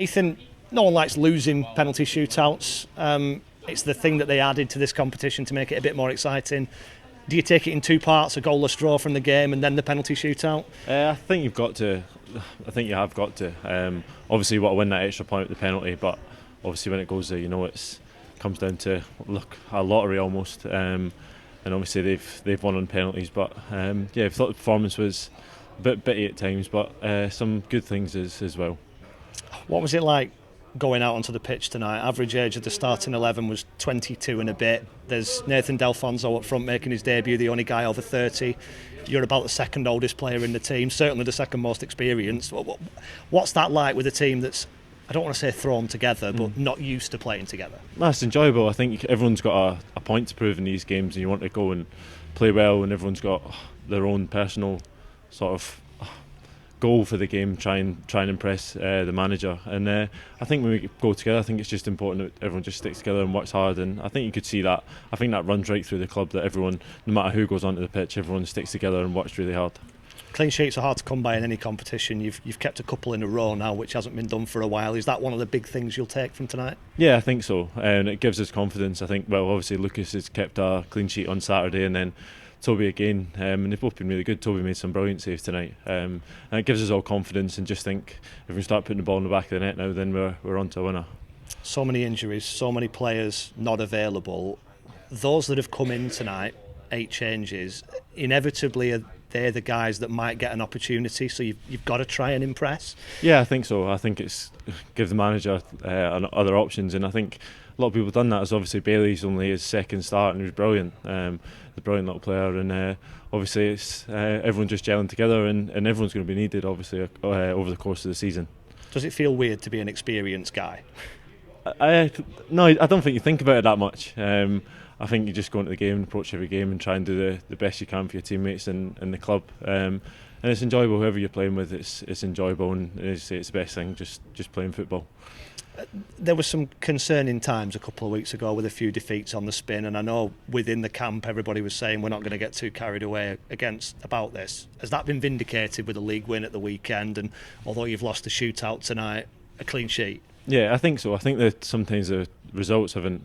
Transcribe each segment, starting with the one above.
Ethan, no one likes losing penalty shootouts. It's the thing that they added to this competition to make it a bit more exciting. Do you take it in two parts, a goalless draw from the game and then the penalty shootout? I think you've got to. I think you have got to. Obviously, you want to win that extra point with the penalty, but obviously when it goes there, it comes down to a lottery almost. And obviously they've won on penalties, but I thought the performance was a bit bitty at times, but some good things as well. What was it like going out onto the pitch tonight? Average age of the starting 11 was 22 and a bit. There's Nathan Delfonso up front making his debut, the only guy over 30. You're about the second oldest player in the team, certainly the second most experienced. What's that like with a team that's, I don't want to say thrown together, but not used to playing together? That's enjoyable. I think everyone's got a point to prove in these games, and you want to go and play well, and everyone's got their own personal sort of goal for the game, try and impress the manager. And I think when we go together, I think it's just important that everyone just sticks together and works hard, and I think you could see that. I think that runs right through the club, that everyone, no matter who goes onto the pitch, everyone sticks together and works really hard. Clean sheets are hard to come by in any competition. You've kept a couple in a row now, which hasn't been done for a while. Is that one of the big things you'll take from tonight? Yeah, I think so, and it gives us confidence. I think, well, obviously Lucas has kept a clean sheet on Saturday, and then Toby again, and they've both been really good. Toby made some brilliant saves tonight, and it gives us all confidence, and just think if we start putting the ball in the back of the net now, then we're on to a winner. So many injuries, so many players not available. Those that have come in tonight, 8 changes, inevitably they're the guys that might get an opportunity, so you've got to try and impress. Yeah, I think so. I think it's give the manager other options, and I think a lot of people have done that. As obviously Bailey's only his second start and he was brilliant. A brilliant little player, and obviously it's everyone just gelling together, and everyone's going to be needed obviously over the course of the season. Does it feel weird to be an experienced guy? No, I don't think you think about it that much. I think you just go into the game and approach every game and try and do the best you can for your teammates and the club. And it's enjoyable. Whoever you're playing with, it's enjoyable, and it's the best thing. Just playing football. There was some concerning times a couple of weeks ago with a few defeats on the spin, and I know within the camp everybody was saying we're not going to get too carried away about this. Has that been vindicated with a league win at the weekend, and although you've lost the shootout tonight, a clean sheet? Yeah, I think so. I think that sometimes the results haven't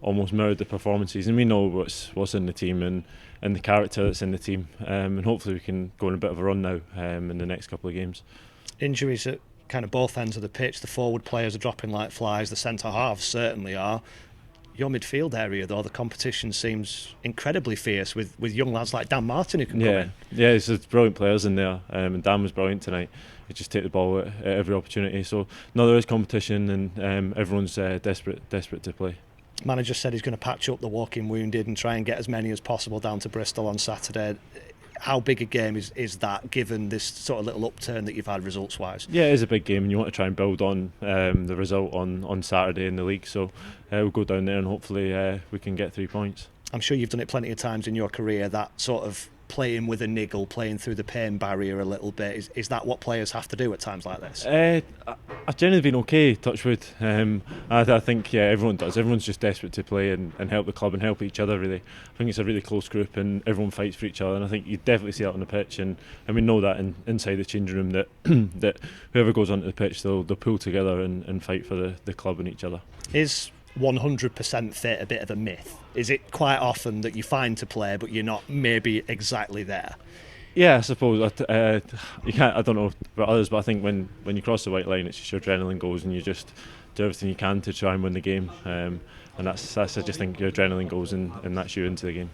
almost mirrored the performances, and we know what's in the team and the character that's in the team, and hopefully we can go on a bit of a run now in the next couple of games. Injuries at kind of both ends of the pitch. The forward players are dropping like flies, the centre halves certainly are. Your midfield area though, the competition seems incredibly fierce with young lads like Dan Martin who can come in. Yeah, there's brilliant players in there, and Dan was brilliant tonight. He just take the ball at every opportunity. So no, there is competition, and everyone's desperate to play. Manager said he's going to patch up the walking wounded and try and get as many as possible down to Bristol on Saturday. How big a game is that, given this sort of little upturn that you've had results-wise? Yeah, it is a big game, and you want to try and build on the result on Saturday in the league. So we'll go down there and hopefully we can get 3 points. I'm sure you've done it plenty of times in your career, that sort of playing with a niggle, playing through the pain barrier a little bit. Is that what players have to do at times like this? I've generally been okay, touch wood. I think everyone does. Everyone's just desperate to play and help the club and help each other, really. I think it's a really close group and everyone fights for each other, and I think you definitely see that on the pitch, and we know that inside the changing room that that whoever goes onto the pitch, they'll pull together and fight for the club and each other. Is 100% fit a bit of a myth? Is it quite often that you find to play but you're not maybe exactly there? Yeah, I suppose you can't. I don't know about others, but I think when you cross the white line, it's just your adrenaline goes, and you just do everything you can to try and win the game. And that's I just think your adrenaline goes, and that's you into the game.